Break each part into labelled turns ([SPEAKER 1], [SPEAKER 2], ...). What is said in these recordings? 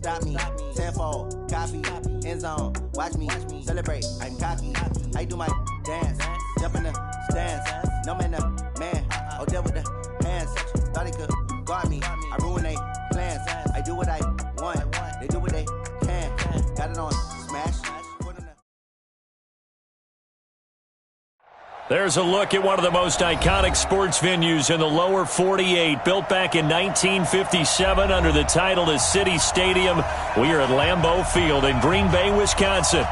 [SPEAKER 1] stop me. Tenfold, copy, end zone, watch me celebrate. I'm cocky. I do my dance, jump in the stands. No man, man. Oh, there with the hands. Thought he could guard me. I ruin they plans. I do what I want. They do what they can. Got it on smash.
[SPEAKER 2] There's a look at one of the most iconic sports venues in the lower 48, built back in 1957 under the title of City Stadium. We are at Lambeau Field in Green Bay, Wisconsin.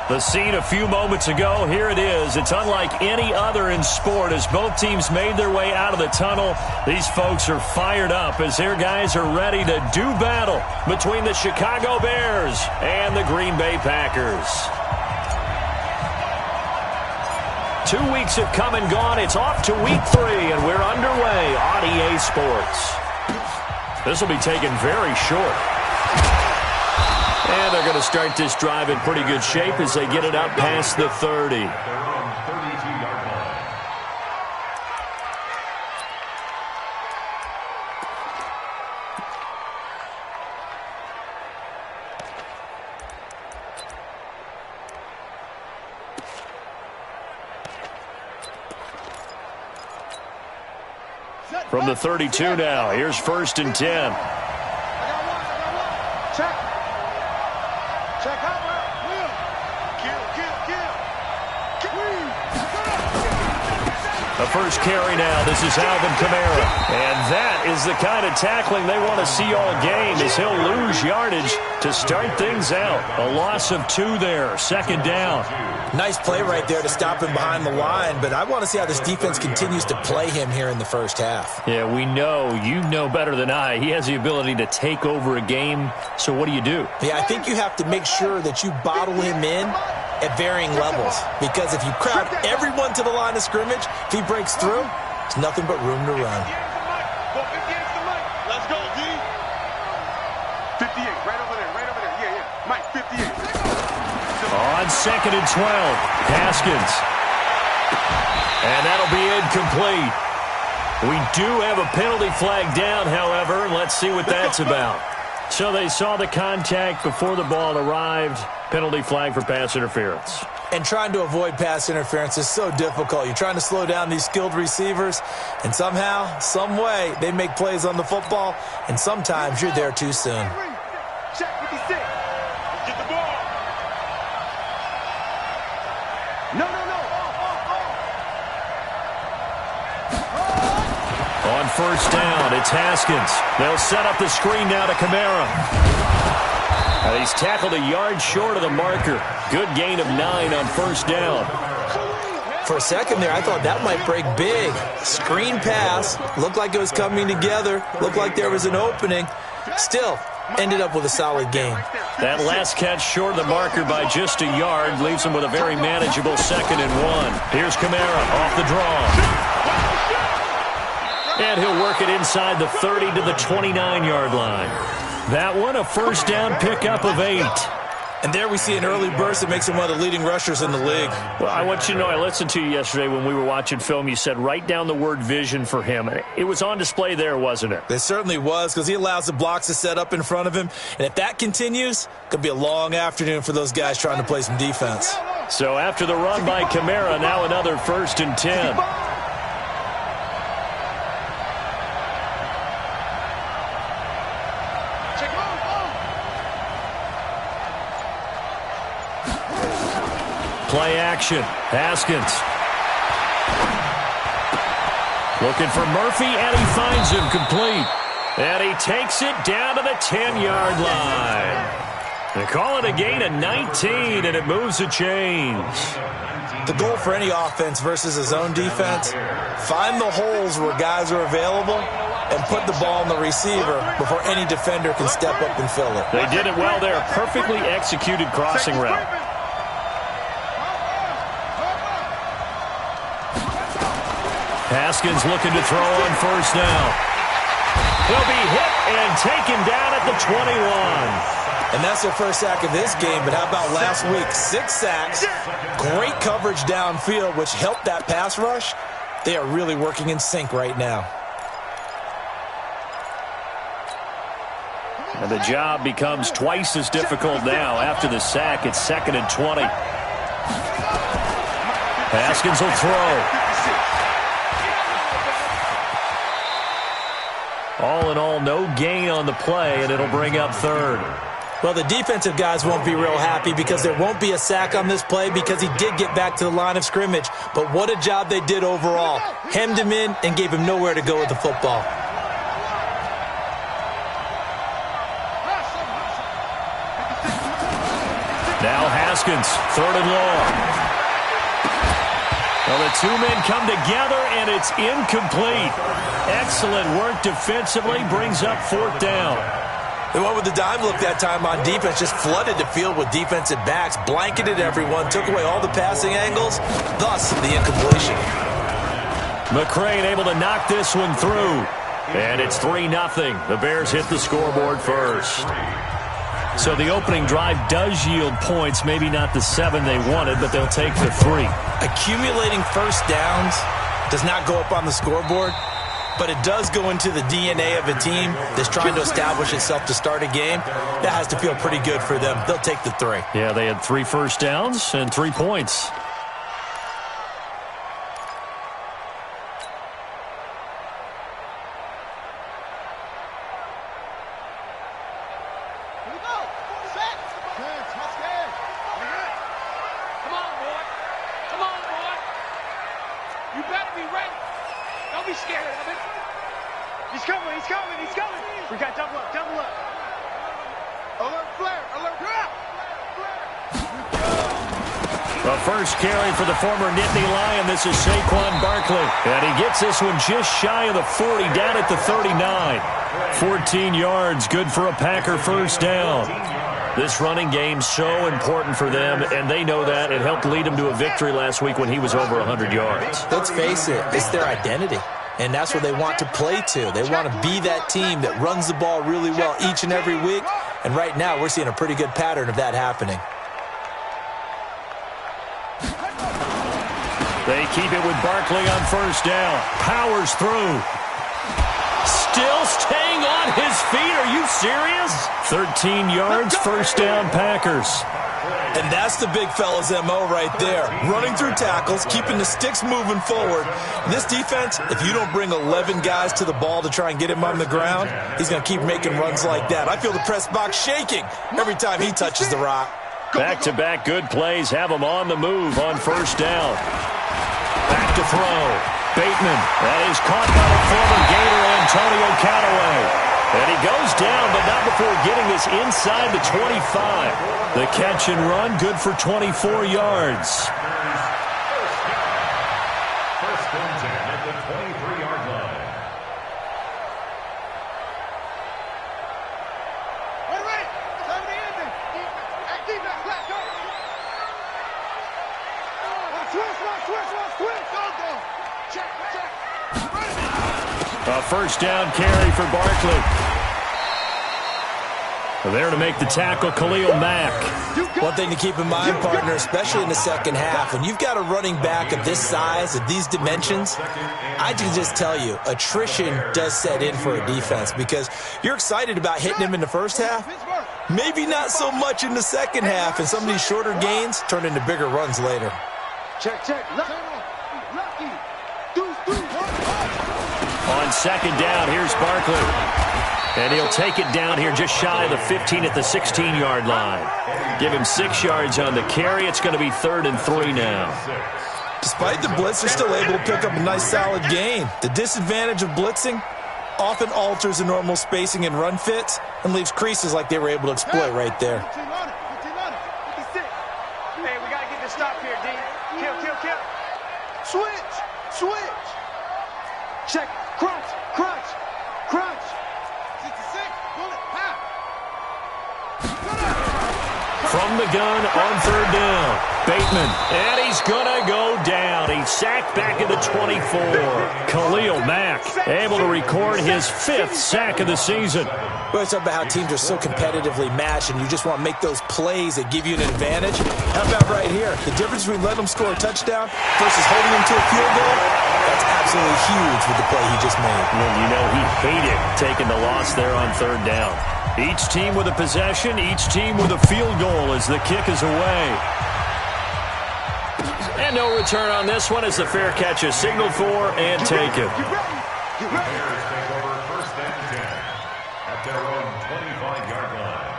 [SPEAKER 2] The scene a few moments ago, here it is. It's unlike any other in sport as both teams made their way out of the tunnel. These folks are fired up as their guys are ready to do battle between the Chicago Bears and the Green Bay Packers. 2 weeks have come and gone. It's off to week 3, and we're underway on EA Sports. This will be taken very short. And they're going to start this drive in pretty good shape as they get it up past the 30. From the 32 now, here's 1st and 10.
[SPEAKER 3] Check out.
[SPEAKER 2] The first carry now. This is Alvin Kamara. And that is the kind of tackling they want to see all game as he'll lose yardage to start things out. A loss of 2 there. 2nd down.
[SPEAKER 4] Nice play right there to stop him behind the line, but I want to see how this defense continues to play him here in the first half.
[SPEAKER 2] Yeah, we know. You know better than I. He has the ability to take over a game. So what do you do?
[SPEAKER 4] Yeah, I think you have to make sure that you bottle him in at varying levels, because if you crowd everyone to the line of scrimmage, if he breaks through, there's nothing but room to run.
[SPEAKER 3] Let's go, D. 58, right over there. Yeah. Mike, 58.
[SPEAKER 2] On 2nd and 12, Haskins. And that'll be incomplete. We do have a penalty flag down, however. Let's see what that's about. So they saw the contact before the ball arrived. Penalty flag for pass interference.
[SPEAKER 4] And trying to avoid pass interference is so difficult. You're trying to slow down these skilled receivers, and somehow, some way, they make plays on the football, and sometimes you're there too soon.
[SPEAKER 3] Check 56. Get the ball. No.
[SPEAKER 2] On 1st down, it's Haskins. They'll set up the screen now to Kamara. He's tackled a yard short of the marker. Good gain of 9 on 1st down.
[SPEAKER 4] For a second there, I thought that might break big. Screen pass. Looked like it was coming together. Looked like there was an opening. Still, ended up with a solid gain.
[SPEAKER 2] That last catch short of the marker by just a yard leaves him with a very manageable 2nd and 1. Here's Kamara off the draw. And he'll work it inside the 30 to the 29-yard line. That one, a 1st down pickup of 8.
[SPEAKER 4] And there we see an early burst that makes him one of the leading rushers in the league.
[SPEAKER 2] Well, I want you to know, I listened to you yesterday when we were watching film. You said write down the word vision for him. It was on display there, wasn't it?
[SPEAKER 4] It certainly was, because he allows the blocks to set up in front of him. And if that continues, it could be a long afternoon for those guys trying to play some defense.
[SPEAKER 2] So after the run by Kamara, now another 1st and 10. Play action. Haskins. Looking for Murphy, and he finds him complete. And he takes it down to the 10-yard line. They call it a gain of 19, and it moves the chains.
[SPEAKER 4] The goal for any offense versus a zone defense, find the holes where guys are available and put the ball on the receiver before any defender can step up and fill it.
[SPEAKER 2] They did it well there. Perfectly executed crossing route. Haskins looking to throw on 1st down. He'll be hit and taken down at the 21.
[SPEAKER 4] And that's their first sack of this game, but how about last week? 6 sacks, great coverage downfield, which helped that pass rush. They are really working in sync right now.
[SPEAKER 2] And the job becomes twice as difficult now. After the sack, it's 2nd and 20. Haskins will throw. All in all, no gain on the play, and it'll bring up 3rd.
[SPEAKER 4] Well, the defensive guys won't be real happy because there won't be a sack on this play because he did get back to the line of scrimmage. But what a job they did overall. Hemmed him in and gave him nowhere to go with the football.
[SPEAKER 2] Now Haskins, 3rd and long. Well, the two men come together, and it's incomplete. Excellent work defensively, brings up 4th down.
[SPEAKER 4] They went with the dime look that time on defense, just flooded the field with defensive backs, blanketed everyone, took away all the passing angles, thus the incompletion.
[SPEAKER 2] McCrane able to knock this one through. And it's 3-0. The Bears hit the scoreboard first. So the opening drive does yield points, maybe not the 7 they wanted, but they'll take the 3.
[SPEAKER 4] Accumulating first downs does not go up on the scoreboard, but it does go into the DNA of a team that's trying to establish itself to start a game. That has to feel pretty good for them. They'll take the 3.
[SPEAKER 2] Yeah, they had 3 first downs and 3 points. First carry for the former Nittany Lion. This is Saquon Barkley. And he gets this one just shy of the 40, down at the 39. 14 yards, good for a Packer first down. This running game's so important for them, and they know that. It helped lead them to a victory last week when he was over 100 yards.
[SPEAKER 4] Let's face it, it's their identity. And that's what they want to play to. They want to be that team that runs the ball really well each and every week. And right now, we're seeing a pretty good pattern of that happening.
[SPEAKER 2] They keep it with Barkley on first down. Powers through. Still staying on his feet. Are you serious? 13 yards, first down Packers.
[SPEAKER 4] And that's the big fella's MO right there. Running through tackles, keeping the sticks moving forward. This defense, if you don't bring 11 guys to the ball to try and get him on the ground, he's going to keep making runs like that. I feel the press box shaking every time he touches the rock.
[SPEAKER 2] Back-to-back good plays have him on the move on first down. Back to throw. Bateman. That is caught by the former Gator Antonio Callaway. And he goes down, but not before getting this inside the 25. The catch and run, good for 24 yards.
[SPEAKER 5] First and 10 at the 23-yard line.
[SPEAKER 3] Wait. Time to end it. Defense, let's go. Switch. Go. Check.
[SPEAKER 2] A first down carry for Barkley. There to make the tackle, Khalil Mack.
[SPEAKER 4] One thing to keep in mind, partner, especially in the second half, when you've got a running back of this size, of these dimensions, I can just tell you, attrition does set in for a defense because you're excited about hitting him in the first half. Maybe not so much in the second half, and some of these shorter gains turn into bigger runs later.
[SPEAKER 3] Check. Lucky.
[SPEAKER 2] On second down, here's Barkley. And he'll take it down here just shy of the 15 at the 16-yard line. Give him 6 yards on the carry. It's going to be 3rd and 3 now.
[SPEAKER 4] Despite the blitz, they're still able to pick up a nice solid gain. The disadvantage of blitzing often alters the normal spacing and run fits and leaves creases like they were able to exploit right there.
[SPEAKER 3] 15 on it. 56. Hey, we got to get this stop here, D. Kill. Switch. Check. Crunch. 66. Bullet. Pow.
[SPEAKER 2] From the gun on third down. Bateman. And he's going to go down. He's sacked back at the 24. Khalil Mack able to record his 5th sack of the season.
[SPEAKER 4] We always talk about how teams are so competitively matched and you just want to make those plays that give you an advantage. How about right here? The difference between letting them score a touchdown versus holding them to a field goal, that's absolutely huge with the play he just made.
[SPEAKER 2] And you know he hated taking the loss there on third down. Each team with a possession, each team with a field goal as the kick is away. And no return on this one as the fair catch is signaled for and taken.
[SPEAKER 5] Bears take over 1st and 10 at their own 25-yard line.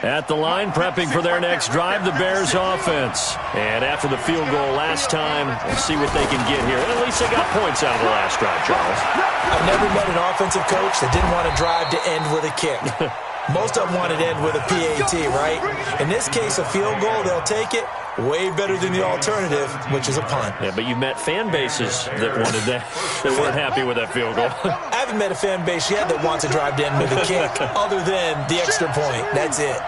[SPEAKER 2] At the line, prepping for their next drive, the Bears offense. And after the field goal last time, we'll see what they can get here. And at least they got points out of the last drive, Charles.
[SPEAKER 4] I've never met an offensive coach that didn't want to drive to end with a kick. Most of them want it to end with a PAT, right? In this case, a field goal, they'll take it. Way better than the alternative, which is a punt.
[SPEAKER 2] Yeah, but you met fan bases that wanted that, that weren't happy with that field goal.
[SPEAKER 4] I haven't met a fan base yet that wants to drive to end with a kick, other than the extra point. That's it.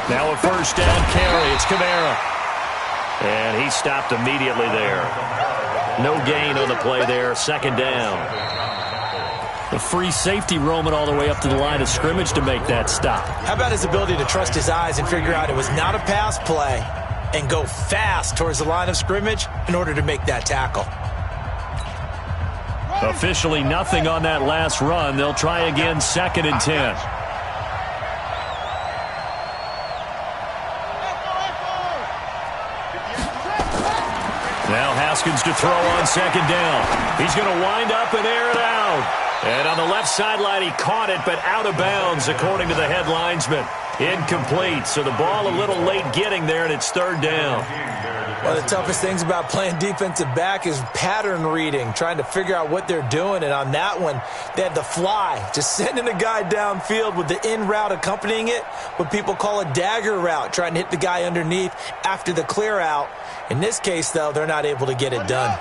[SPEAKER 2] Now a first down carry. It's Kamara. And he stopped immediately there. No gain on the play there. 2nd down. The free safety roaming all the way up to the line of scrimmage to make that stop.
[SPEAKER 4] How about his ability to trust his eyes and figure out it was not a pass play and go fast towards the line of scrimmage in order to make that tackle?
[SPEAKER 2] Officially nothing on that last run. They'll try again 2nd and 10. Now Haskins to throw on 2nd down. He's going to wind up and air it out. And on the left sideline, he caught it, but out of bounds, according to the head linesman. Incomplete, so the ball a little late getting there, and it's 3rd down.
[SPEAKER 4] One of the toughest things about playing defensive back is pattern reading, trying to figure out what they're doing. And on that one, they had the fly, just sending a guy downfield with the in route accompanying it, what people call a dagger route, trying to hit the guy underneath after the clear out. In this case, though, they're not able to get it done.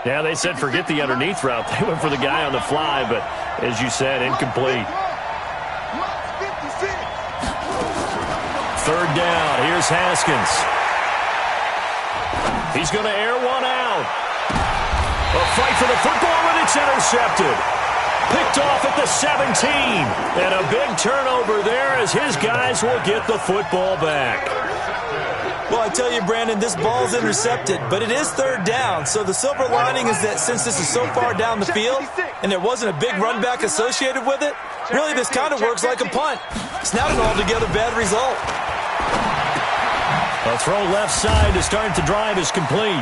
[SPEAKER 2] Yeah, they said forget the underneath route. They went for the guy on the fly, but as you said, incomplete. 3rd down. Here's Haskins. He's going to air one out. A fight for the football, and it's intercepted. Picked off at the 17. And a big turnover there as his guys will get the football back.
[SPEAKER 4] Well, I tell you, Brandon, this ball's intercepted, but it is 3rd down. So the silver lining is that since this is so far down the field and there wasn't a big run back associated with it, really this kind of works like a punt. It's not an altogether bad result.
[SPEAKER 2] A throw left side to start the drive is complete.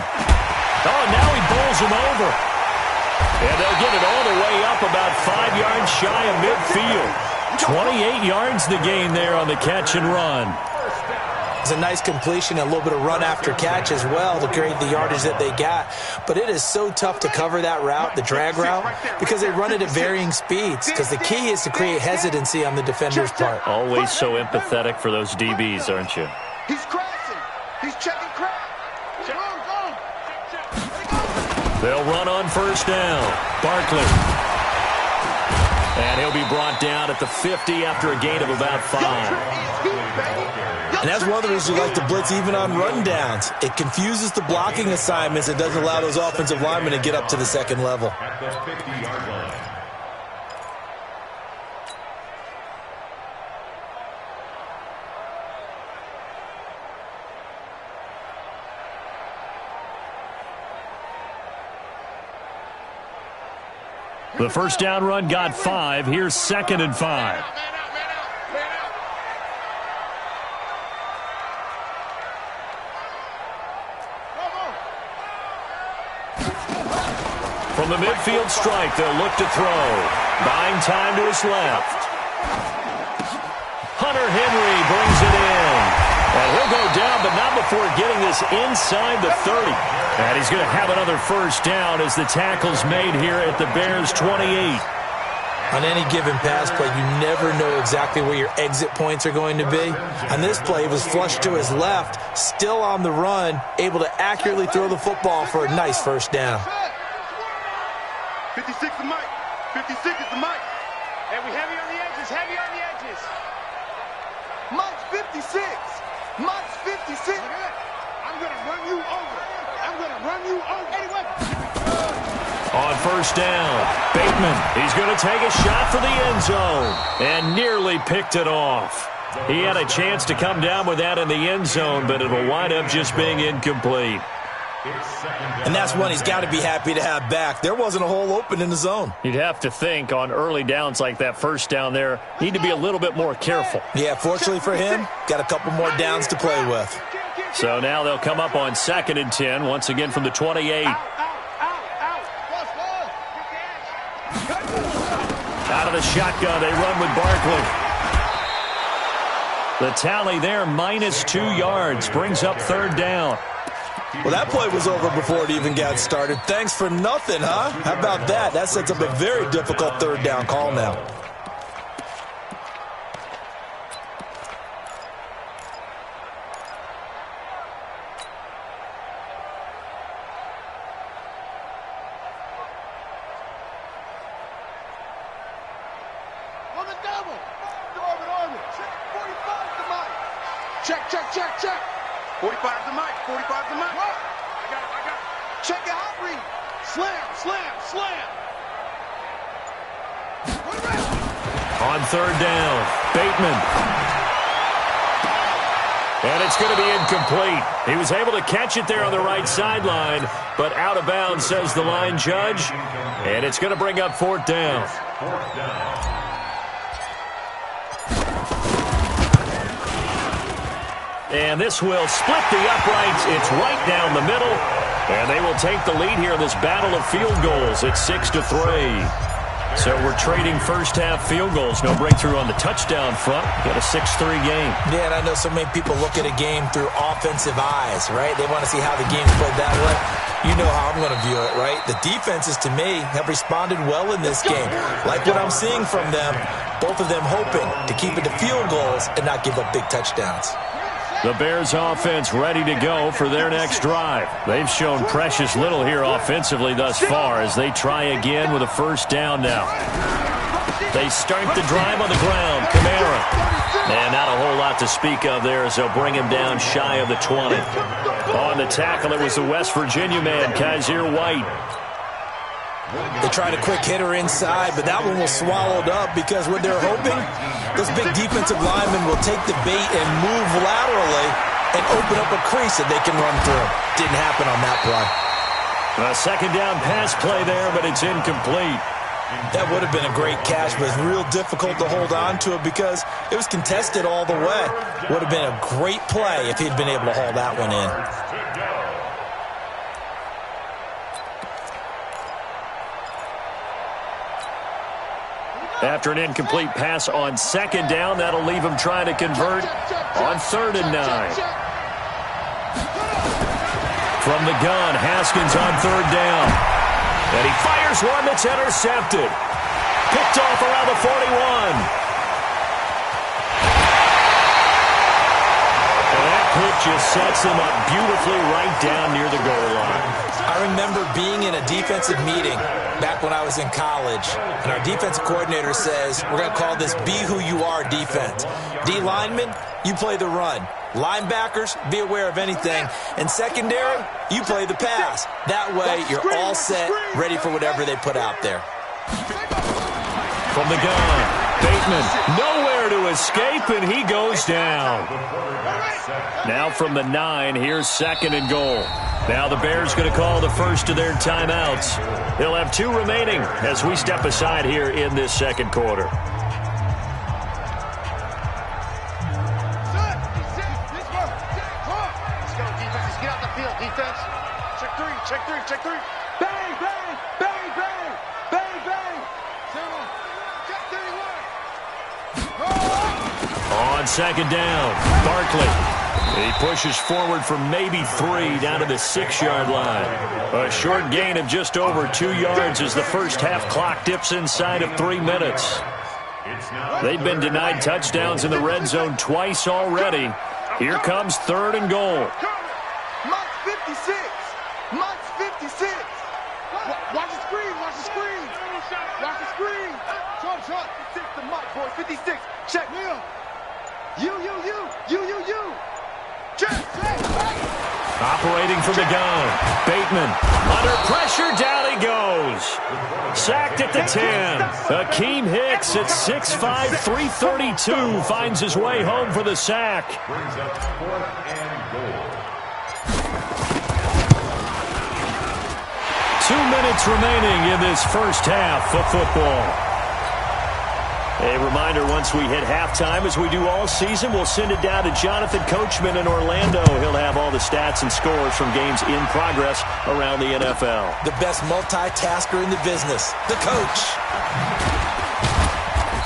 [SPEAKER 2] Oh, now he bowls him over. And they'll get it all the way up about 5 yards shy of midfield. 28 yards the gain there on the catch and run.
[SPEAKER 4] It's a nice completion, a little bit of run after catch as well to create the yardage that they got. But it is so tough to cover that route, the drag route, because they run it at varying speeds. Because the key is to create hesitancy on the defender's part.
[SPEAKER 2] Always so empathetic for those DBs, aren't you?
[SPEAKER 3] He's crashing. He's checking crash.
[SPEAKER 2] They'll run on 1st down. Barkley. And he'll be brought down at the 50 after a gain of about 5.
[SPEAKER 4] And that's one of the reasons we like to blitz even on rundowns. It confuses the blocking assignments. It doesn't allow those offensive linemen to get up to the 2nd level.
[SPEAKER 5] At the 50-yard line.
[SPEAKER 2] The 1st down run got 5. Here's 2nd and 5. From the midfield strike, they'll look to throw. Buying time to his left. Hunter Henry brings it in. And he'll go down, but not before getting this inside the 30. And he's going to have another 1st down as the tackle's made here at the Bears' 28.
[SPEAKER 4] On any given pass play, you never know exactly where your exit points are going to be. On this play, it was flushed to his left, still on the run, able to accurately throw the football for a nice 1st down.
[SPEAKER 3] 56 is Mike. 56 is the Mike. And we heavy on the edges, heavy on the edges. Mike's 56. Mike's 56. I'm going to run you over. I'm going to run you over. Anyway.
[SPEAKER 2] On 1st down, Bateman. He's going to take a shot for the end zone and nearly picked it off. He had a chance to come down with that in the end zone, but it'll wind up just being incomplete.
[SPEAKER 4] And that's one he's got to be happy to have back. There wasn't a hole open in the zone.
[SPEAKER 2] You'd have to think on early downs like that first down there, need to be a little bit more careful.
[SPEAKER 4] Yeah, fortunately for him, got a couple more downs to play with.
[SPEAKER 2] So now they'll come up on 2nd and 10, once again from the 28. Out of the shotgun, they run with Barkley. The tally there, -2 yards, brings up 3rd down.
[SPEAKER 4] Well, that play was over before it even got started. Thanks for nothing, huh? How about that? That sets up a very difficult 3rd down call now.
[SPEAKER 3] On the double. Check. 45 to Mike. 45 to Mike. What? I got it. Check it out, read. Slam.
[SPEAKER 2] On 3rd down, Bateman. And it's going to be incomplete. He was able to catch it there on the right sideline, but out of bounds, says the line judge. And it's going to bring up 4th down. And this will split the uprights. It's right down the middle. And they will take the lead here in this battle of field goals. It's 6-3. So we're trading first-half field goals. No breakthrough on the touchdown front. Got a 6-3 game.
[SPEAKER 4] Yeah, and I know so many people look at a game through offensive eyes, right? They want to see how the game's played that way. You know how I'm going to view it, right? The defenses, to me, have responded well in this game. Like what I'm seeing from them, both of them hoping to keep it to field goals and not give up big touchdowns.
[SPEAKER 2] The Bears offense ready to go for their next drive. They've shown precious little here offensively thus far as they try again with a 1st down now. They start the drive on the ground. Kamara. And not a whole lot to speak of there as they'll bring him down shy of the 20. On the tackle, it was the West Virginia man, Kaiser White.
[SPEAKER 4] They tried a quick hitter inside, but that one was swallowed up because what they're hoping, those big defensive linemen will take the bait and move laterally and open up a crease that they can run through. Didn't happen on that play.
[SPEAKER 2] A 2nd down pass play there, but it's incomplete.
[SPEAKER 4] That would have been a great catch, but it's real difficult to hold on to it because it was contested all the way. Would have been a great play if he'd been able to haul that one in.
[SPEAKER 2] After an incomplete pass on 2nd down, that'll leave him trying to convert on 3rd and 9. From the gun, Haskins on 3rd down. And he fires one that's intercepted. Picked off around the 41. And that pitch just sets him up beautifully right down near the goal line.
[SPEAKER 4] I remember being in a defensive meeting back when I was in college, and our defensive coordinator says, we're going to call this Be Who You Are defense. D linemen, you play the run. Linebackers, be aware of anything. And secondary, you play the pass. That way, you're all set, ready for whatever they put out there.
[SPEAKER 2] From the gun, Bateman, nowhere to escape, and he goes down. Now from the 9, here's 2nd and goal. Now the Bears going to call the first of their timeouts. They'll have 2 remaining as we step aside here in this 2nd quarter.
[SPEAKER 3] Check 3. Bang, bang, bang, bang, bang, bang. Check 31.
[SPEAKER 2] On 2nd down, Barkley. He pushes forward for maybe 3 down to the 6-yard line. A short gain of just over 2 yards as the first half clock dips inside of 3 minutes. They've been denied touchdowns in the red zone twice already. Here comes 3rd and goal.
[SPEAKER 3] Mike's 56. Mike's 56. Watch the screen. Watch the screen. Watch the screen. Short. 56 to Mike, boys. 56. Check. You. Check.
[SPEAKER 2] Operating from the gun. Bateman. Under pressure, down he goes. Sacked at the 10. Akeem Hicks at 6'5", 332 finds his way home for the sack. 2 minutes remaining in this first half of football. A reminder, once we hit halftime, as we do all season, we'll send it down to Jonathan Coachman in Orlando. He'll have all the stats and scores from games in progress around the NFL.
[SPEAKER 4] The best multitasker in the business, the coach.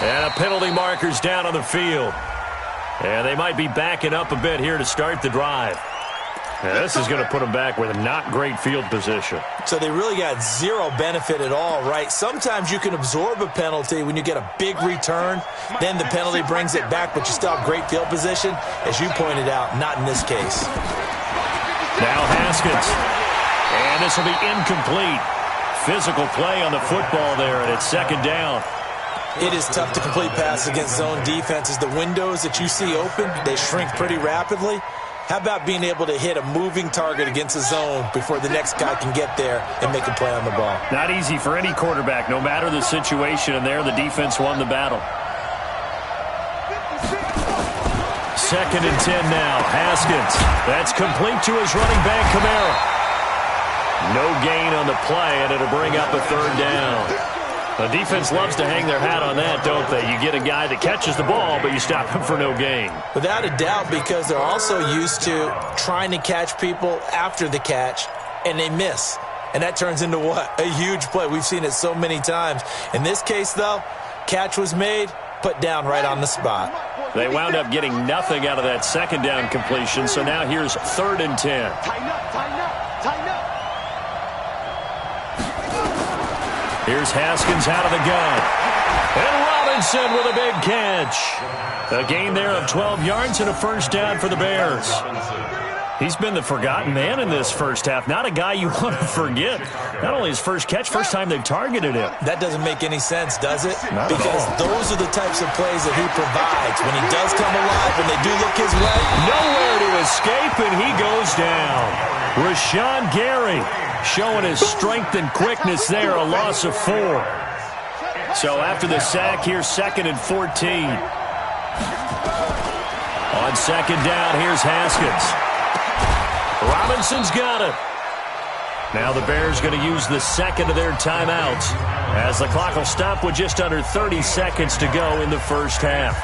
[SPEAKER 2] And a penalty marker's down on the field. And they might be backing up a bit here to start the drive. And this is going to put them back with a not great field position.
[SPEAKER 4] So they really got zero benefit at all, right? Sometimes you can absorb a penalty when you get a big return. Then the penalty brings it back, but you still have great field position. As you pointed out, not in this case.
[SPEAKER 2] Now Haskins. And this will be incomplete. Physical play on the football there, and it's second down.
[SPEAKER 4] It is tough to complete passes against zone defenses. The windows that you see open, they shrink pretty rapidly. How about being able to hit a moving target against a zone before the next guy can get there and make a play on the ball?
[SPEAKER 2] Not easy for any quarterback, no matter the situation, and there the defense won the battle. 2nd and 10 now. Haskins. That's complete to his running back, Kamara. No gain on the play, and it'll bring up a third down. The defense loves to hang their hat on that, don't they? You get a guy that catches the ball, but you stop him for no gain.
[SPEAKER 4] Without a doubt, because they're also used to trying to catch people after the catch, and they miss. And that turns into what? A huge play. We've seen it so many times. In this case, though, catch was made, put down right on the spot.
[SPEAKER 2] They wound up getting nothing out of that second down completion, so now here's 3rd and 10.
[SPEAKER 3] Tighten up, tighten up, tighten up.
[SPEAKER 2] Here's Haskins out of the gun. And Robinson with a big catch. A gain there of 12 yards and a first down for the Bears. He's been the forgotten man in this first half. Not a guy you want to forget. Not only his first catch, first time they've targeted him.
[SPEAKER 4] That doesn't make any sense, does it?
[SPEAKER 2] Not
[SPEAKER 4] because
[SPEAKER 2] at all.
[SPEAKER 4] Those are the types of plays that he provides. When he does come alive, when they do look his way.
[SPEAKER 2] Nowhere to escape, and he goes down. Rashawn Gary showing his strength and quickness there, a loss of 4. So after the sack, here's 2nd and 14. On second down, here's Haskins. Robinson's got it. Now the Bears going to use the second of their timeouts as the clock will stop with just under 30 seconds to go in the first half.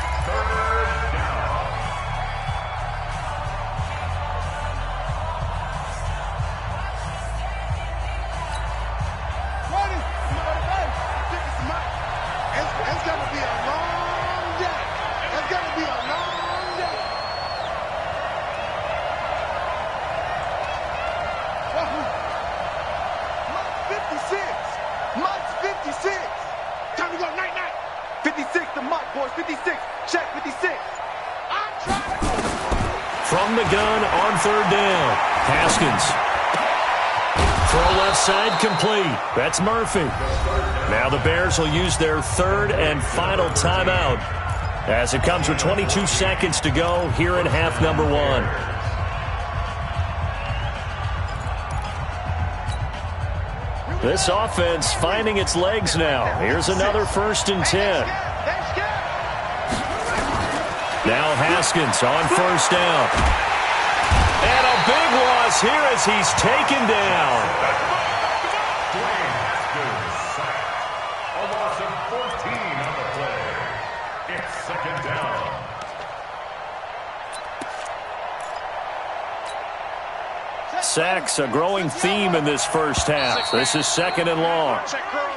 [SPEAKER 3] It's going to be a long day. It's going to be a long day. Mike's 56. Time to go night-night. 56 to Mike, boys. 56. Check 56. I'm trying to go.
[SPEAKER 2] From the gun on 3rd down. Haskins. Throw left side complete. That's Murphy. Now the Bears will use their 3rd and final timeout as it comes with 22 seconds to go here in half number 1. This offense finding its legs now. Here's another 1st and 10. Now Haskins on 1st down. And a big loss here as he's taken down.
[SPEAKER 5] A loss of 14 on the play. It's 2nd down.
[SPEAKER 2] Sacks, a growing theme in this first half. This is 2nd and long.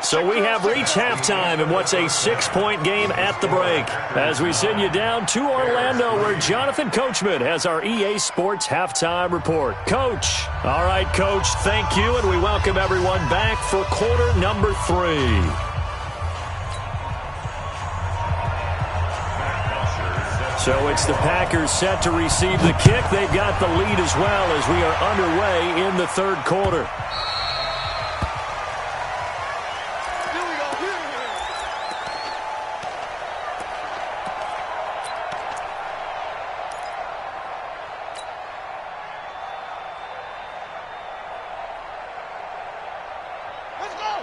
[SPEAKER 2] So we have reached halftime in what's a 6-point game at the break. As we send you down to Orlando, where Jonathan Coachman has our EA Sports halftime report. Coach. All right, Coach, thank you, and we welcome everyone back for quarter number 3. So it's the Packers set to receive the kick. They've got the lead as well as we are underway in the 3rd quarter.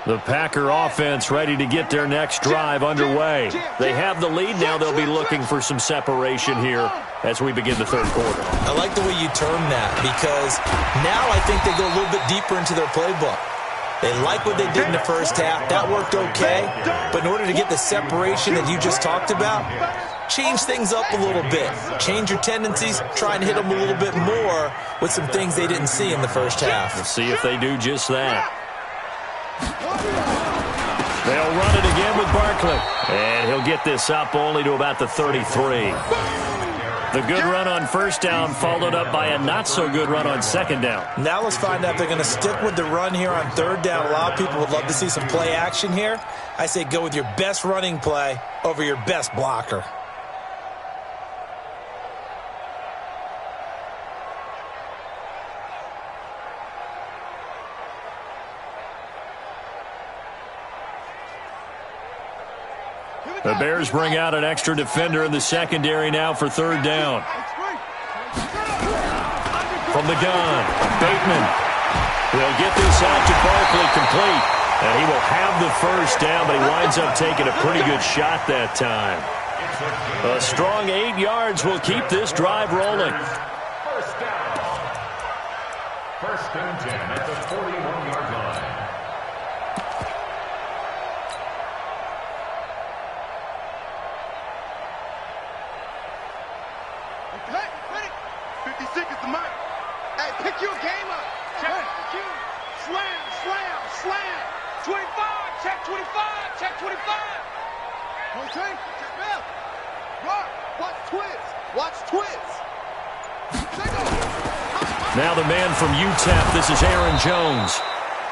[SPEAKER 2] The Packer offense ready to get their next drive underway. They have the lead. Now they'll be looking for some separation here as we begin the 3rd quarter.
[SPEAKER 4] I like the way you term that because now I think they go a little bit deeper into their playbook. They like what they did in the first half. That worked okay. But in order to get the separation that you just talked about, change things up a little bit. Change your tendencies. Try and hit them a little bit more with some things they didn't see in the first half.
[SPEAKER 2] We'll see if they do just that. They'll run it again with Barkley. And he'll get this up only to about the 33. The good run on first down followed up by a not-so-good run on second down.
[SPEAKER 4] Now let's find out if they're going to stick with the run here on third down. A lot of people would love to see some play action here. I say go with your best running play over your best blocker.
[SPEAKER 2] The Bears bring out an extra defender in the secondary now for third down. From the gun, Bateman. He'll get this out to Barkley complete. And he will have the first down, but he winds up taking a pretty good shot that time. A strong 8 yards will keep this drive rolling.
[SPEAKER 5] First down. First and 10 at the 41-yard line.
[SPEAKER 3] Hey, ready? 56 is the mic. Hey, pick your game up. Check Q. Slam, slam, slam. 25, check 25, check 25. Okay, check left. Rock, watch twist. Watch twist.
[SPEAKER 2] Now the man from UTEP, this is Aaron Jones.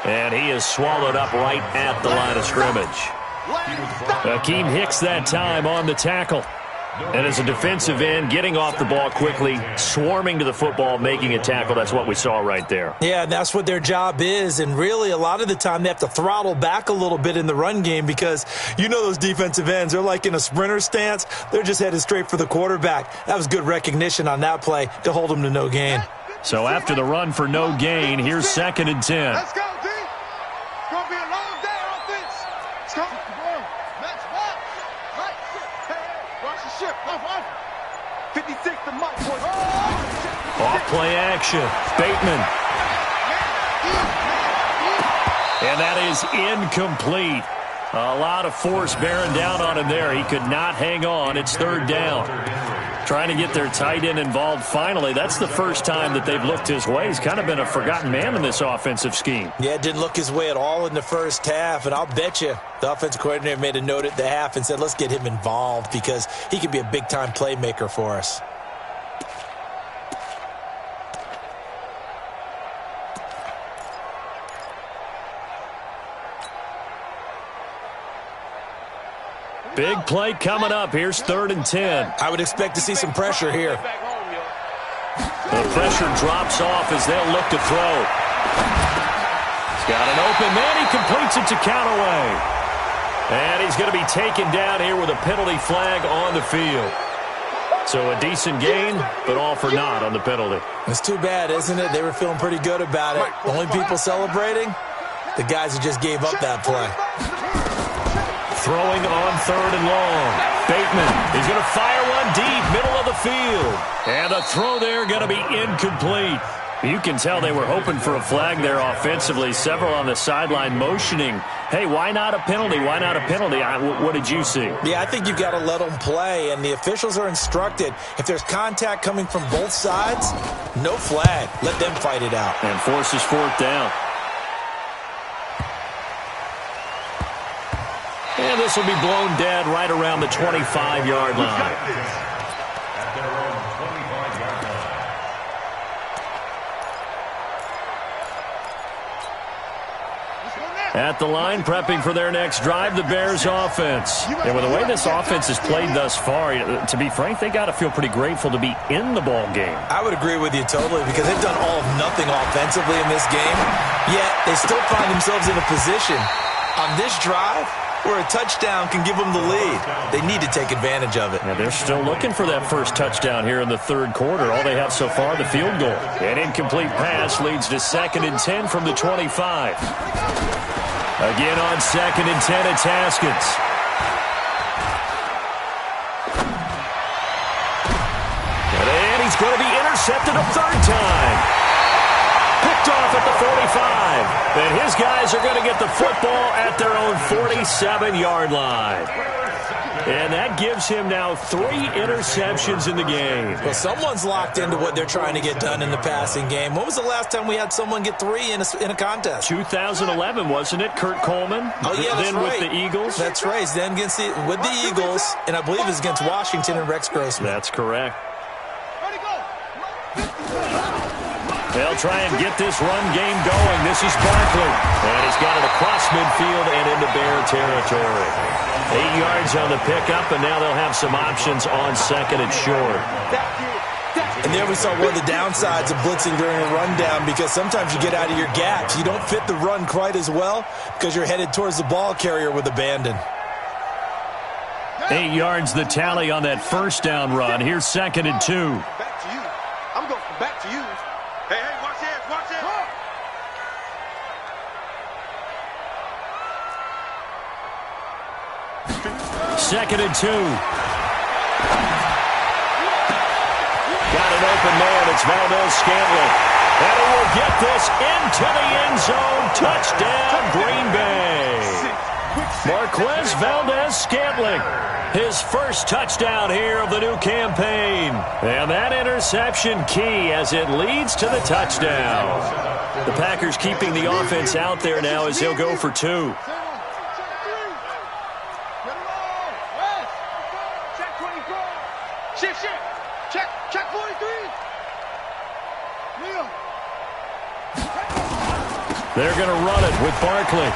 [SPEAKER 2] And he is swallowed up right at the line of scrimmage. Akeem Hicks that time on the tackle. And as a defensive end, getting off the ball quickly, swarming to the football, making a tackle, that's what we saw right there.
[SPEAKER 4] Yeah, and that's what their job is. And really, a lot of the time, they have to throttle back a little bit in the run game because you know those defensive ends, they're like in a sprinter stance. They're just headed straight for the quarterback. That was good recognition on that play to hold them to no gain.
[SPEAKER 2] So after the run for no gain, here's second and 10.
[SPEAKER 3] Let's go, D. It's going to be a long day on offense. Let's go. Let's walk. Watch the ship. 56 to Mike.
[SPEAKER 2] Off play action. Bateman. And that is incomplete. A lot of force bearing down on him there. He could not hang on. It's third down. Trying to get their tight end involved finally. That's the first time that they've looked his way. He's kind of been a forgotten man in this offensive scheme.
[SPEAKER 4] Yeah, it didn't look his way at all in the first half. And I'll bet you the offensive coordinator made a note at the half and said, let's get him involved because he could be a big-time playmaker for us.
[SPEAKER 2] Big play coming up. Here's third and 10.
[SPEAKER 4] I would expect to see some pressure here.
[SPEAKER 2] The pressure drops off as they'll look to throw. He's got an open man. He completes it to Callaway. And he's going to be taken down here with a penalty flag on the field. So a decent gain, but all for naught on the penalty.
[SPEAKER 4] It's too bad, isn't it? They were feeling pretty good about it. The only people celebrating, the guys who just gave up that play.
[SPEAKER 2] Throwing on third and long. Bateman, he's going to fire one deep, middle of the field. And a throw there going to be incomplete. You can tell they were hoping for a flag there offensively. Several on the sideline motioning, hey, why not a penalty? Why not a penalty? What did you see?
[SPEAKER 4] Yeah, I think you've got to let them play, and the officials are instructed. If there's contact coming from both sides, no flag. Let them fight it out.
[SPEAKER 2] And forces fourth down. And this will be blown dead right around the 25-yard line.
[SPEAKER 5] At their own 25-yard line.
[SPEAKER 2] At the line, prepping for their next drive, the Bears offense. And with the way this offense has played thus far, to be frank, they got to feel pretty grateful to be in the ball game.
[SPEAKER 4] I would agree with you totally because they've done all of nothing offensively in this game, yet they still find themselves in a position on this drive where a touchdown can give them the lead. They need to take advantage of it.
[SPEAKER 2] Yeah, they're still looking for that first touchdown here in the third quarter. All they have so far, the field goal. An incomplete pass leads to second and 10 from the 25. Again on second and 10, it's Haskins. And he's going to be intercepted a third time. picked off at the 45. And his guys are going to get the football at their own 47-yard line. And that gives him now 3 interceptions in the game.
[SPEAKER 4] Well, someone's locked into what they're trying to get done in the passing game. When was the last time we had someone get 3 in a contest?
[SPEAKER 2] 2011, wasn't it? Kurt Coleman?
[SPEAKER 4] Oh, yeah, that's
[SPEAKER 2] then
[SPEAKER 4] right.
[SPEAKER 2] with the Eagles?
[SPEAKER 4] That's right. Then with the Eagles, and I believe it was against Washington and Rex Grossman.
[SPEAKER 2] That's correct. They'll try and get this run game going. This is Barkley. And he's got it across midfield and into Bear territory. 8 yards on the pickup, and now they'll have some options on second and short.
[SPEAKER 4] And there we saw one of the downsides of blitzing during a rundown, because sometimes you get out of your gaps. You don't fit the run quite as well because you're headed towards the ball carrier with abandon.
[SPEAKER 2] 8 yards the tally on that first down run. Here's second and 2.
[SPEAKER 3] Back to you. I'm going back to you. Hey, watch this, watch this.
[SPEAKER 2] Second and 2. Got an open man. It's Valdez-Scantling. And he will get this into the end zone. Touchdown, Green Bay. Marquez Valdez-Scantling, his first touchdown here of the new campaign. And that interception key as it leads to the touchdown. The Packers keeping the offense out there now as they'll go for 2.
[SPEAKER 3] Check 43.
[SPEAKER 2] They're going to run it with Barkley.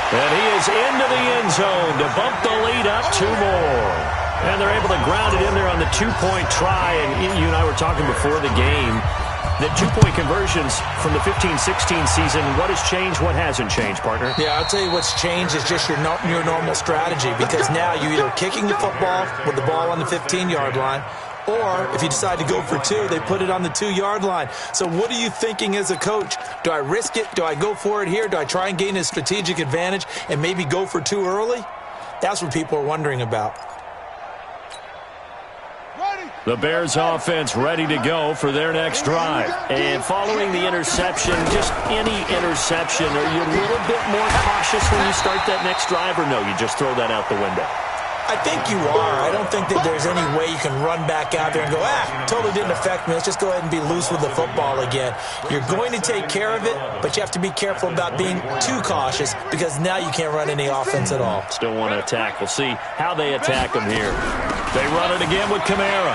[SPEAKER 2] And he is into the end zone to bump the lead up 2 more. And they're able to ground it in there on the 2-point try. And you and I were talking before the game that 2-point conversions from the 15-16 season, what has changed, what hasn't changed, partner?
[SPEAKER 4] Yeah, I'll tell you what's changed is just your normal strategy, because now you're either kicking the football with the ball on the 15-yard line, or if you decide to go for 2, they put it on the 2-yard line. So what are you thinking as a coach? Do I risk it? Do I go for it here? Do I try and gain a strategic advantage and maybe go for 2 early? That's what people are wondering about.
[SPEAKER 2] The Bears offense ready to go for their next drive. And following the interception, just any interception, are you a little bit more cautious when you start that next drive, or no, you just throw that out the window?
[SPEAKER 4] I think you are. I don't think that there's any way you can run back out there and go, totally didn't affect me. Let's just go ahead and be loose with the football again. You're going to take care of it, but you have to be careful about being too cautious, because now you can't run any offense at all.
[SPEAKER 2] Still want to attack. We'll see how they attack them here. They run it again with Kamara.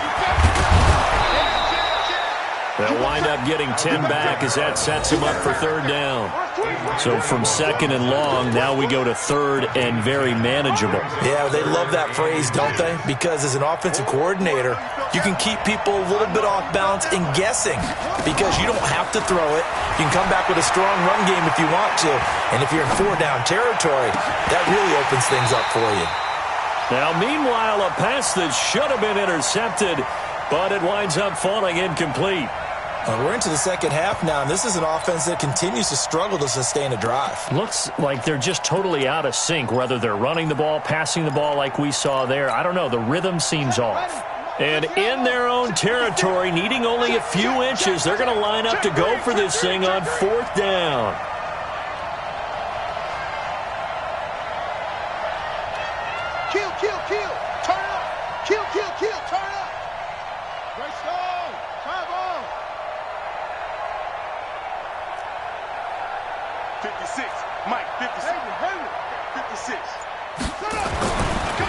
[SPEAKER 2] They'll wind up getting 10 back as that sets him up for 3rd down. So from 2nd and long, now we go to 3rd and very manageable.
[SPEAKER 4] Yeah, they love that phrase, don't they? Because as an offensive coordinator, you can keep people a little bit off balance and guessing, because you don't have to throw it. You can come back with a strong run game if you want to. And if you're in 4-down territory, that really opens things up for you.
[SPEAKER 2] Now, meanwhile, a pass that should have been intercepted, but it winds up falling incomplete.
[SPEAKER 4] We're into the second half now, and this is an offense that continues to struggle to sustain a drive.
[SPEAKER 2] Looks like they're just totally out of sync, whether they're running the ball, passing the ball like we saw there. I don't know. The rhythm seems off. And in their own territory, needing only a few inches, they're going to line up to go for this thing on 4th down.
[SPEAKER 3] Kill. Turn up. Kill. Turn up. Great stone. Travel. 56. Mike, 56. 56.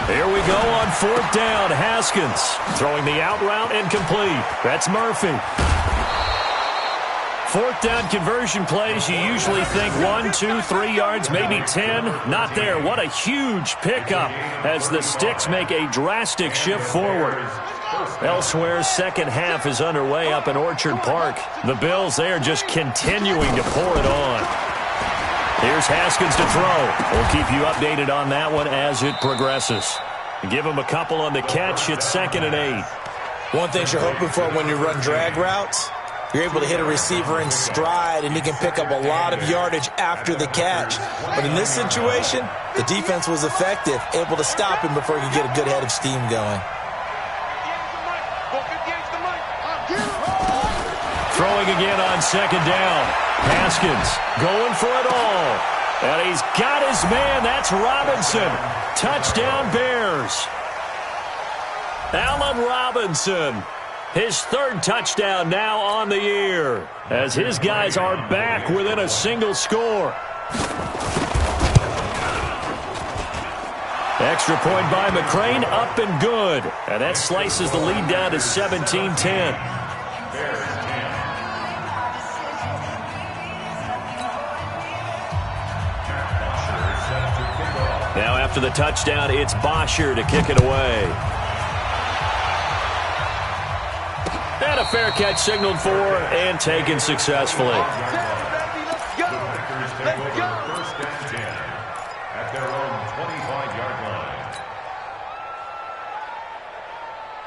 [SPEAKER 2] Here we go on 4th down. Haskins throwing the out route incomplete. That's Murphy. 4th down conversion plays, you usually think 1, 2, 3 yards, maybe 10. Not there. What a huge pickup as the Sticks make a drastic shift forward. Elsewhere, second half is underway up in Orchard Park. The Bills, they are just continuing to pour it on. Here's Haskins to throw. We'll keep you updated on that one as it progresses. Give him a couple on the catch. It's 2nd and 8.
[SPEAKER 4] One thing you're hoping for when you run drag routes, you're able to hit a receiver in stride, and he can pick up a lot of yardage after the catch. But in this situation, the defense was effective, able to stop him before he could get a good head of steam going.
[SPEAKER 2] Throwing again on 2nd down. Haskins going for it all. And he's got his man. That's Robinson. Touchdown, Bears. Allen Robinson. His third touchdown now on the year, as his guys are back within a single score. Extra point by McCrane, up and good. And that slices the lead down to 17-10. Now after the touchdown, it's Bosher to kick it away. And a fair catch signaled for and taken successfully.
[SPEAKER 3] Let's go. Let's go.
[SPEAKER 5] First and 10 at their own 25-yard line.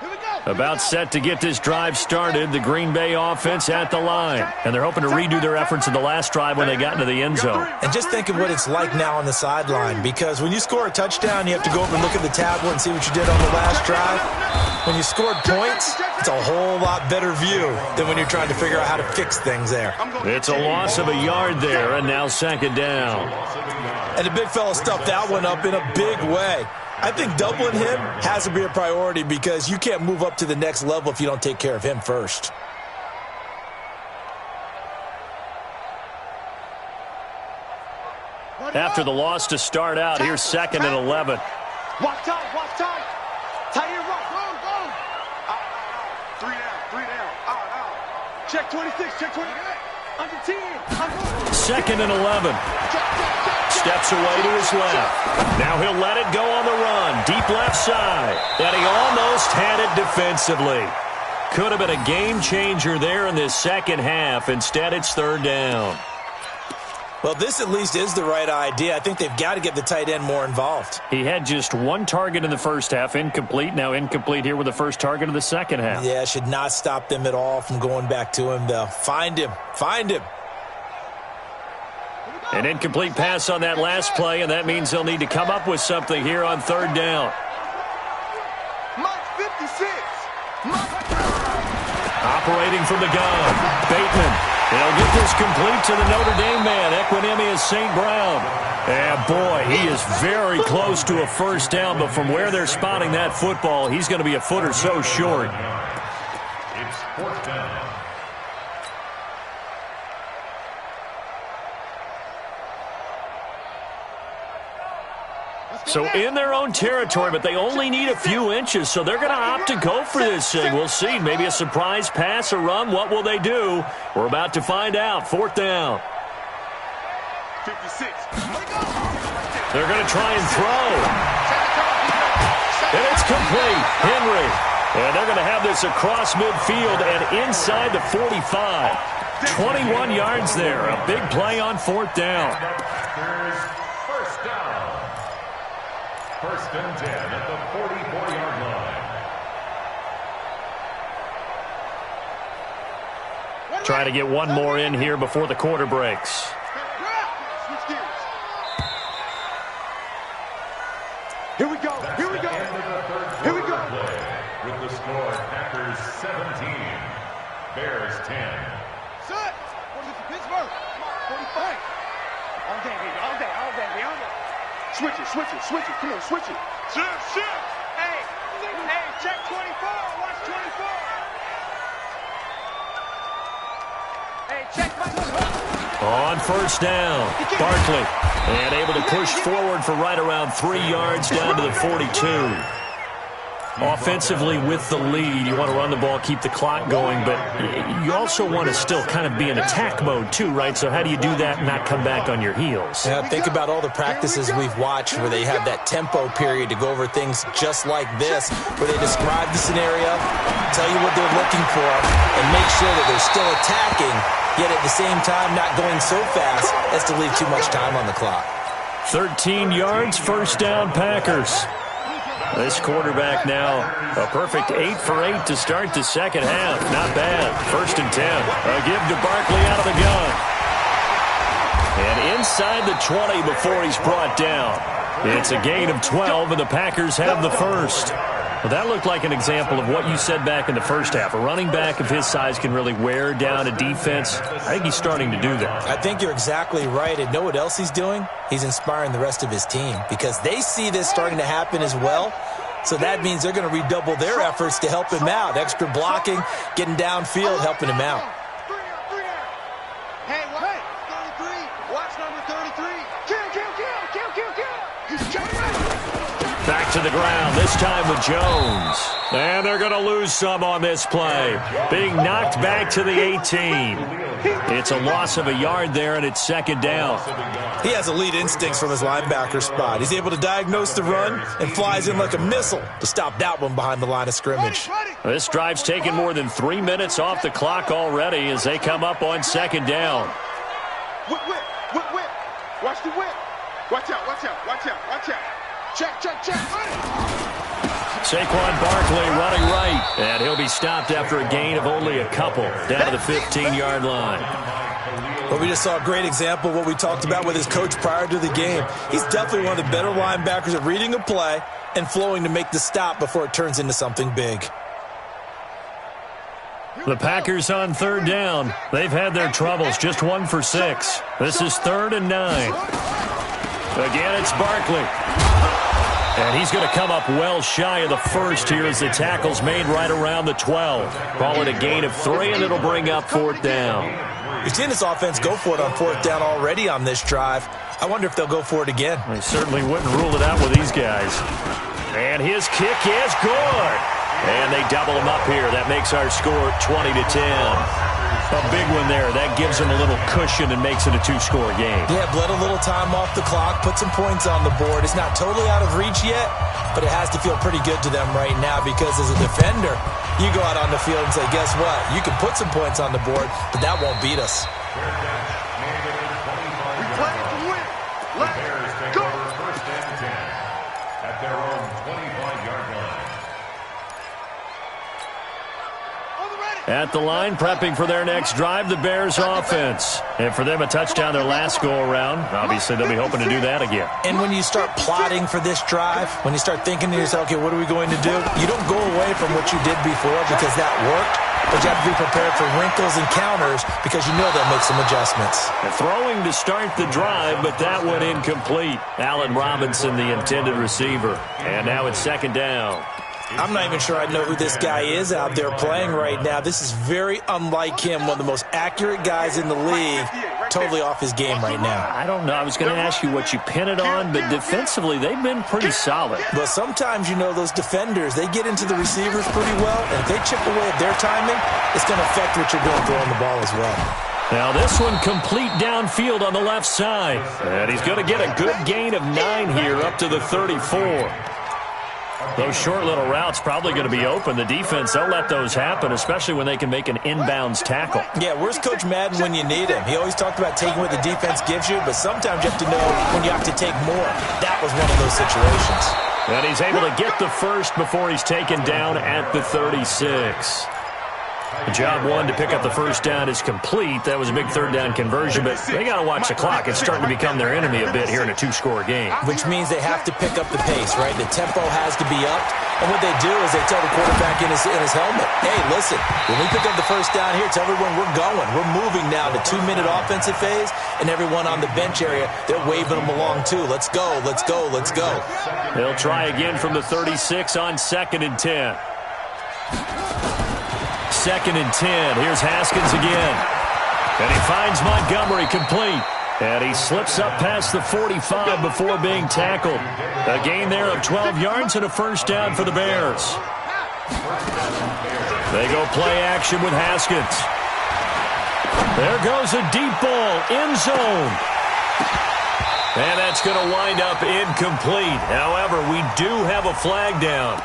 [SPEAKER 3] Here we go.
[SPEAKER 2] About set to get this drive started, the Green Bay offense at the line. And they're hoping to redo their efforts in the last drive when they got into the end zone.
[SPEAKER 4] And just think of what it's like now on the sideline, because when you score a touchdown, you have to go over and look at the tablet and see what you did on the last drive. When you scored points, it's a whole lot better view than when you're trying to figure out how to fix things there.
[SPEAKER 2] It's a loss of a yard there, and now second down.
[SPEAKER 4] And the big fella stuffed that one up in a big way. I think doubling him has to be a priority because you can't move up to the next level if you don't take care of him first.
[SPEAKER 2] After the loss to start out, here's second and 11.
[SPEAKER 3] Watch tight, watch tight. Tight end, rock, go, go. Out. 3 down. Out. Check 26, check 28. Under 10.
[SPEAKER 2] Second and 11. Steps away to his left. Now he'll let it go on the run. Deep left side. And he almost had it defensively. Could have been a game changer there in this second half. Instead, it's third down.
[SPEAKER 4] Well, this at least is the right idea. I think they've got to get the tight end more involved.
[SPEAKER 2] He had just one target in the first half, incomplete. Now incomplete here with the first target of the second half.
[SPEAKER 4] Yeah, should not stop them at all from going back to him, though. Find him.
[SPEAKER 2] An incomplete pass on that last play, and that means they'll need to come up with something here on third down.
[SPEAKER 3] Mike 56.
[SPEAKER 2] Operating from the gun, Bateman. He'll get this complete to the Notre Dame man, Equinemius St. Brown. And boy, he is very close to a first down, but from where they're spotting that football, he's going to be a foot or so short.
[SPEAKER 5] It's fourth down.
[SPEAKER 2] So in their own territory, but they only need a few inches, so they're going to opt to go for this thing. We'll see. Maybe a surprise pass or run. What will they do? We're about to find out. Fourth down.
[SPEAKER 3] 56.
[SPEAKER 2] They're going to try and throw. And it's complete. Henry. And they're going to have this across midfield and inside the 45. 21 yards there. A big play on fourth down.
[SPEAKER 5] First down. First and 10 at the 44-yard line.
[SPEAKER 2] Trying to get one more in here before the quarter breaks.
[SPEAKER 3] Here we go. Here we go. Here we go.
[SPEAKER 5] With the score, Packers 17, Bears 10.
[SPEAKER 3] Set. What is it, Pittsburgh? 45. All day, baby. All day. Switch it. Come on, switch it. Shift. Hey, check 24. Watch 24. Hey, check my 24.
[SPEAKER 2] On first down, Barkley. And able to push forward for right around 3 yards down to the 42. Offensively with the lead, you want to run the ball, keep the clock going, but you also want to still kind of be in attack mode too, right? So how do you do that and not come back on your heels?
[SPEAKER 4] Yeah, think about all the practices we've watched where they have that tempo period to go over things just like this, where they describe the scenario, tell you what they're looking for, and make sure that they're still attacking, yet at the same time not going so fast as to leave too much time on the clock.
[SPEAKER 2] 13 yards, first down, Packers. This quarterback now, a perfect 8 for 8 to start the second half. Not bad. First and 10. A give to Barkley out of the gun. And inside the 20 before he's brought down. It's a gain of 12, and the Packers have the first. Well, that looked like an example of what you said back in the first half. A running back of his size can really wear down a defense. I think he's starting to do that.
[SPEAKER 4] I think you're exactly right. And know what else he's doing? He's inspiring the rest of his team because they see this starting to happen as well. So that means they're going to redouble their efforts to help him out. Extra blocking, getting downfield, helping him out.
[SPEAKER 3] Hey, 33. Watch number 33. Kill. He's jumping.
[SPEAKER 2] Back to the ground, this time with Jones. And they're going to lose some on this play. Being knocked back to the 18. It's a loss of a yard there, and it's second down.
[SPEAKER 4] He has elite instincts from his linebacker spot. He's able to diagnose the run and flies in like a missile to stop that one behind the line of scrimmage.
[SPEAKER 2] This drive's taken more than 3 minutes off the clock already as they come up on second down.
[SPEAKER 3] Whip. Watch the whip. Watch out. Check.
[SPEAKER 2] Saquon Barkley running right, and he'll be stopped after a gain of only a couple down to the 15-yard line.
[SPEAKER 4] Well, we just saw a great example of what we talked about with his coach prior to the game. He's definitely one of the better linebackers at reading a play and flowing to make the stop before it turns into something big.
[SPEAKER 2] The Packers on third down. They've had their troubles, just 1 for 6. This is 3rd and 9. Again, it's Barkley. And he's going to come up well shy of the first here as the tackle's made right around the 12. Call it a gain of 3, and it'll bring up 4th down.
[SPEAKER 4] We've seen this offense go for it on 4th down already on this drive. I wonder if they'll go for it again.
[SPEAKER 2] They certainly wouldn't rule it out with these guys. And his kick is good. And they double him up here. That makes our score 20-10. A big one there. That gives them a little cushion and makes it a 2-score game.
[SPEAKER 4] Yeah, bled a little time off the clock, put some points on the board. It's not totally out of reach yet, but it has to feel pretty good to them right now because as a defender, you go out on the field and say, guess what? You can put some points on the board, but that won't beat us.
[SPEAKER 3] We play to win. Let's go.
[SPEAKER 5] First and 10 at their own 25-yard line.
[SPEAKER 2] At the line, prepping for their next drive, the Bears offense. And for them, a touchdown their last go-around. Obviously, they'll be hoping to do that again.
[SPEAKER 4] And when you start plotting for this drive, when you start thinking to yourself, okay, what are we going to do? You don't go away from what you did before because that worked, but you have to be prepared for wrinkles and counters because you know they'll make some adjustments.
[SPEAKER 2] And throwing to start the drive, but that one incomplete. Allen Robinson, the intended receiver. And now it's second down.
[SPEAKER 4] I'm not even sure I know who this guy is out there playing right now. This is very unlike him, one of the most accurate guys in the league, totally off his game right now.
[SPEAKER 2] I don't know. I was going to ask you what you pin it on, but defensively, they've been pretty solid.
[SPEAKER 4] But sometimes, you know, those defenders, they get into the receivers pretty well, and if they chip away at their timing, it's going to affect what you're doing throwing the ball as well.
[SPEAKER 2] Now this one complete downfield on the left side. And he's going to get a good gain of 9 here up to the 34. Those short little routes probably going to be open. The defense, they'll let those happen, especially when they can make an inbounds tackle.
[SPEAKER 4] Yeah, where's Coach Madden when you need him? He always talked about taking what the defense gives you, but sometimes you have to know when you have to take more. That was one of those situations.
[SPEAKER 2] And he's able to get the first before he's taken down at the 36. Job 1 to pick up the first down is complete. That was a big third down conversion, but they got to watch the clock. It's starting to become their enemy a bit here in a 2-score game.
[SPEAKER 4] Which means they have to pick up the pace, right? The tempo has to be upped. And what they do is they tell the quarterback in his helmet, hey, listen, when we pick up the first down here, tell everyone we're going. We're moving now to 2-minute offensive phase, and everyone on the bench area, they're waving them along too. Let's go, let's go, let's go.
[SPEAKER 2] They'll try again from the 36 on 2nd and 10. 2nd and 10. Here's Haskins again. And he finds Montgomery complete. And he slips up past the 45 before being tackled. A gain there of 12 yards and a first down for the Bears. They go play action with Haskins. There goes a deep ball, end zone. And that's going to wind up incomplete. However, we do have a flag down.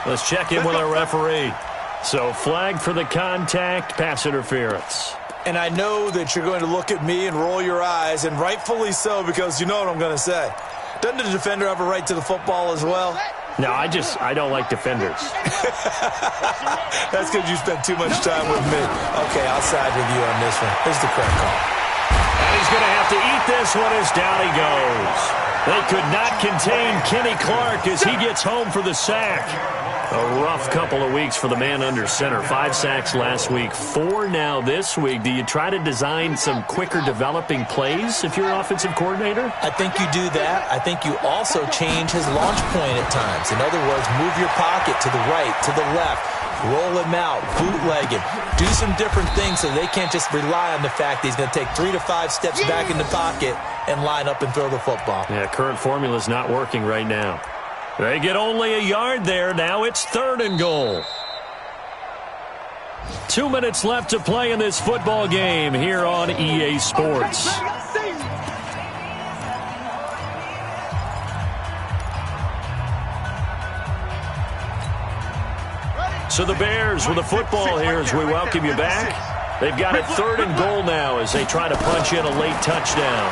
[SPEAKER 2] Let's check in with our referee. So flag for the contact, pass interference.
[SPEAKER 4] And I know that you're going to look at me and roll your eyes, and rightfully so, because you know what I'm going to say. Doesn't the defender have a right to the football as well?
[SPEAKER 2] No, I don't like defenders.
[SPEAKER 4] That's because you spent too much time with me. Okay, I'll side with you on this one. Here's the correct call.
[SPEAKER 2] And he's going to have to eat this one as down he goes. They could not contain Kenny Clark as he gets home for the sack. A rough couple of weeks for the man under center. 5 sacks last week, 4 now this week. Do you try to design some quicker developing plays if you're an offensive coordinator?
[SPEAKER 4] I think you do that. I think you also change his launch point at times. In other words, move your pocket to the right, to the left, roll him out, bootleg him, do some different things so they can't just rely on the fact that he's going to take 3 to 5 steps back in the pocket and line up and throw the football.
[SPEAKER 2] Yeah, current formula is not working right now. They get only a yard there. Now it's 3rd and goal. 2 minutes left to play in this football game here on EA Sports. So the Bears with the football here as we welcome you back. They've got it 3rd and goal now as they try to punch in a late touchdown.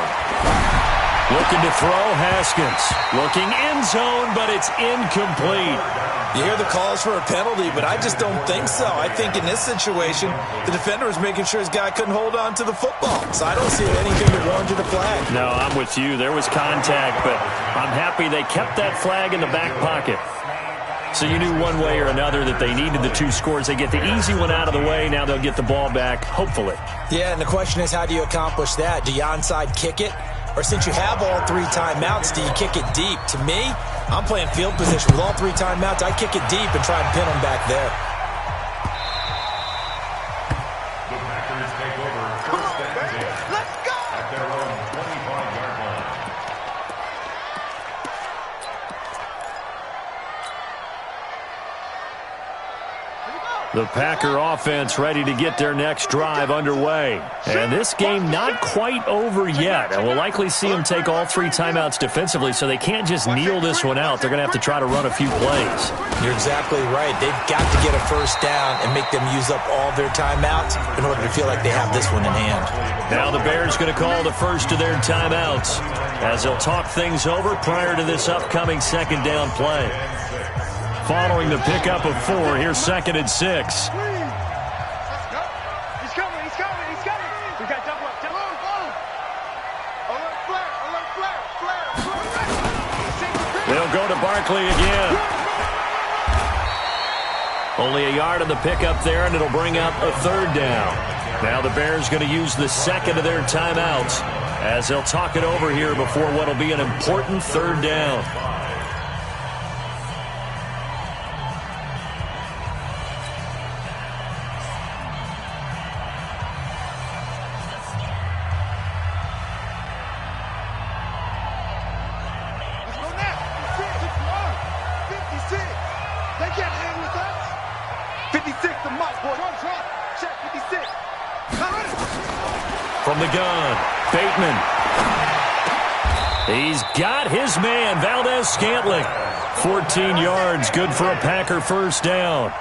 [SPEAKER 2] Looking to throw, Haskins. Looking end zone, but it's incomplete.
[SPEAKER 4] You hear the calls for a penalty, but I just don't think so. I think in this situation, the defender was making sure his guy couldn't hold on to the football. So I don't see anything that warranted a flag.
[SPEAKER 2] No, I'm with you. There was contact, but I'm happy they kept that flag in the back pocket. So you knew one way or another that they needed the 2 scores. They get the easy one out of the way. Now they'll get the ball back, hopefully. Yeah, and the question is, how do you accomplish that? Do you onside kick it? Or since you have all 3 timeouts, do you kick it deep? To me, I'm playing field position with all 3 timeouts. I kick it deep and try and pin them back there.
[SPEAKER 5] The Packers take over 1st and 10.
[SPEAKER 3] Let's go!
[SPEAKER 5] At their own 25-yard line.
[SPEAKER 2] The Packer offense ready to get their next drive underway. And this game not quite over yet. And we'll likely see them take all 3 timeouts defensively, so they can't just kneel this one out. They're going to have to try to run a few plays.
[SPEAKER 4] You're exactly right. They've got to get a 1st down and make them use up all their timeouts in order to feel like they have this one in hand.
[SPEAKER 2] Now the Bears going to call the first of their timeouts as they'll talk things over prior to this upcoming 2nd down play. Following the pickup of 4, here's 2nd and 6.
[SPEAKER 3] He's coming. We got double up. Alert flare.
[SPEAKER 2] They'll go to Barkley again. Only a yard on the pickup there, and it'll bring up a 3rd down. Now the Bears going to use the 2nd of their timeouts as they'll talk it over here before what will be an important 3rd down. From the gun, Bateman. He's got his man, Valdez-Scantling. 14 yards, good for a Packer 1st down.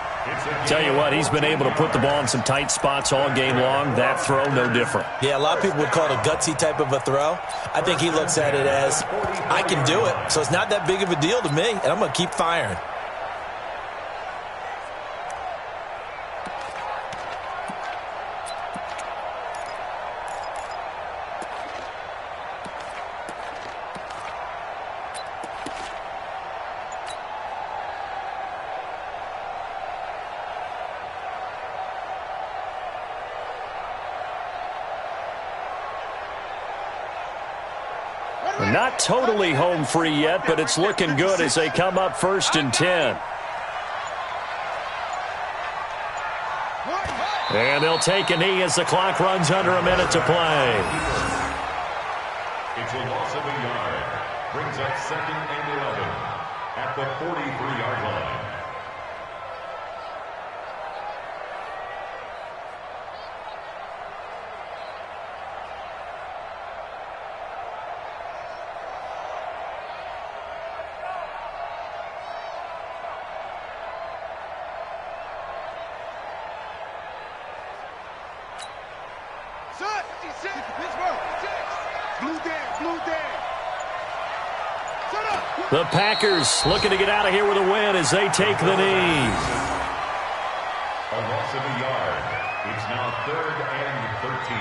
[SPEAKER 2] Tell you what, he's been able to put the ball in some tight spots all game long. That throw, no different.
[SPEAKER 4] Yeah, a lot of people would call it a gutsy type of a throw. I think he looks at it as, I can do it, so it's not that big of a deal to me, and I'm going to keep firing.
[SPEAKER 2] Not totally home free yet, but it's looking good as they come up 1st and 10. And they'll take a knee as the clock runs under a minute to play.
[SPEAKER 5] It's a loss of a yard. Brings up 2nd and 11 at the 43-yard line.
[SPEAKER 2] The Packers looking to get out of here with a win as they take the knee.
[SPEAKER 5] A loss of a yard. It's now 3rd and 13.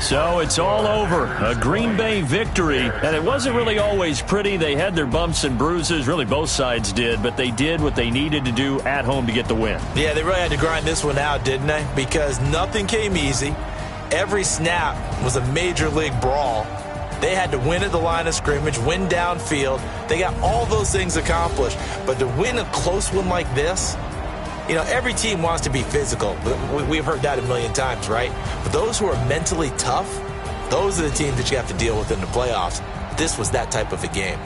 [SPEAKER 2] So it's all over. A Green Bay victory. And it wasn't really always pretty. They had their bumps and bruises. Really, both sides did. But they did what they needed to do at home to get the win.
[SPEAKER 4] Yeah, they really had to grind this one out, didn't they? Because nothing came easy. Every snap was a major league brawl. They had to win at the line of scrimmage, win downfield. They got all those things accomplished. But to win a close one like this, you know, every team wants to be physical. We've heard that a million times, right? But those who are mentally tough, those are the teams that you have to deal with in the playoffs. This was that type of a game.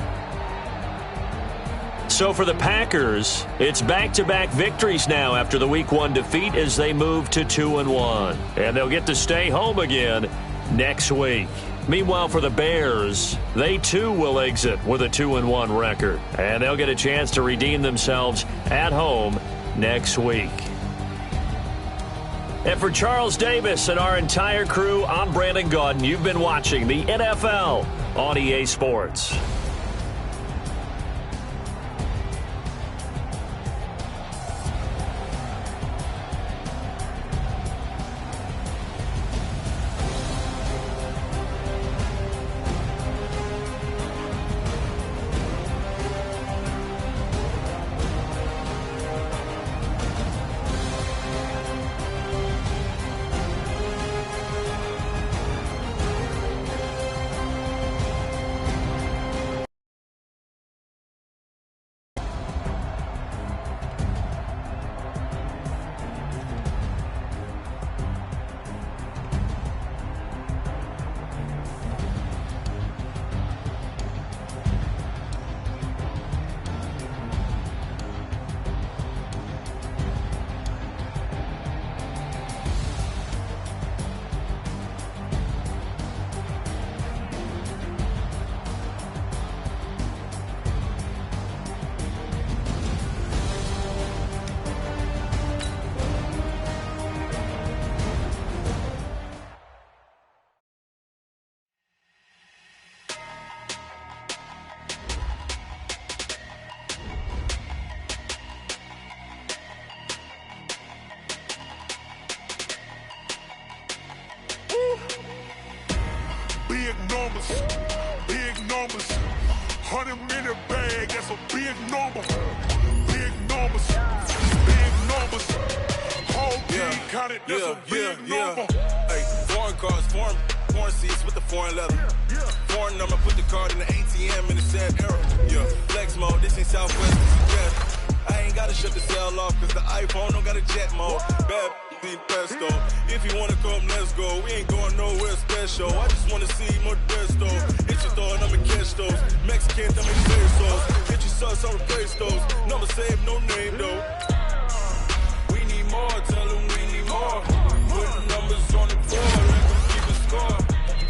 [SPEAKER 2] So for the Packers, it's back-to-back victories now after the Week 1 defeat as they move to 2-1. And they'll get to stay home again next week. Meanwhile, for the Bears, they too will exit with a 2-1 record. And they'll get a chance to redeem themselves at home next week. And for Charles Davis and our entire crew, I'm Brandon Gaudin. You've been watching the NFL on EA Sports.
[SPEAKER 6] Big numbers, 100 minute bag, that's a big number. Big numbers, whole team counted, that's a big number.
[SPEAKER 7] Hey, foreign cars, foreign seats with the foreign leather. Foreign number, put the card in the ATM in the sad era. Yeah, flex mode, this ain't Southwest, this is Jet. I ain't gotta shut the cell off, cause the iPhone don't got a jet mode. Bad pesto. If you wanna come, let's go. We ain't going nowhere special. I just wanna see Modesto. Hit your thought, I'ma catch those. Mexican, I'ma pesos. Hit your sauce, I'ma replace those. Number saved, no name though. We need more, tell them we need more. Put numbers on the board, let them keep the score.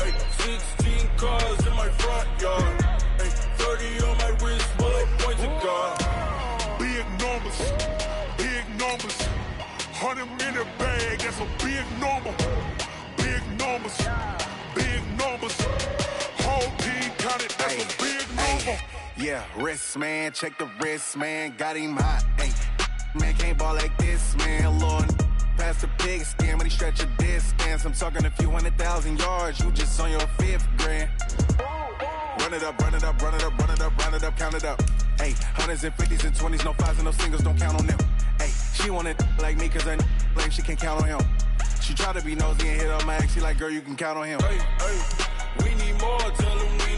[SPEAKER 7] Hey, 16 cars in my front yard. Hey, 30 on my wrist, bullet points of God.
[SPEAKER 6] Big numbers. 100 minute bag, that's a big number. Big numbers. Whole team counted, that's a big number.
[SPEAKER 8] Yeah, wrist man, check the wrist man, got him hot. Ay, man can't ball like this, man. Lord, past the pig skin, when he stretch a distance. I'm talking a few 100,000 yards, you just on your 5th grand. Run it up, count it up. Hey, hundreds and 50s and 20s, no 5s and no singles, don't count on them. Hey, she want it like me, cause her lame, she can't count on him. She try to be nosy and hit on my ex, she like, girl, you can count on him.
[SPEAKER 7] Hey, we need more, tell them we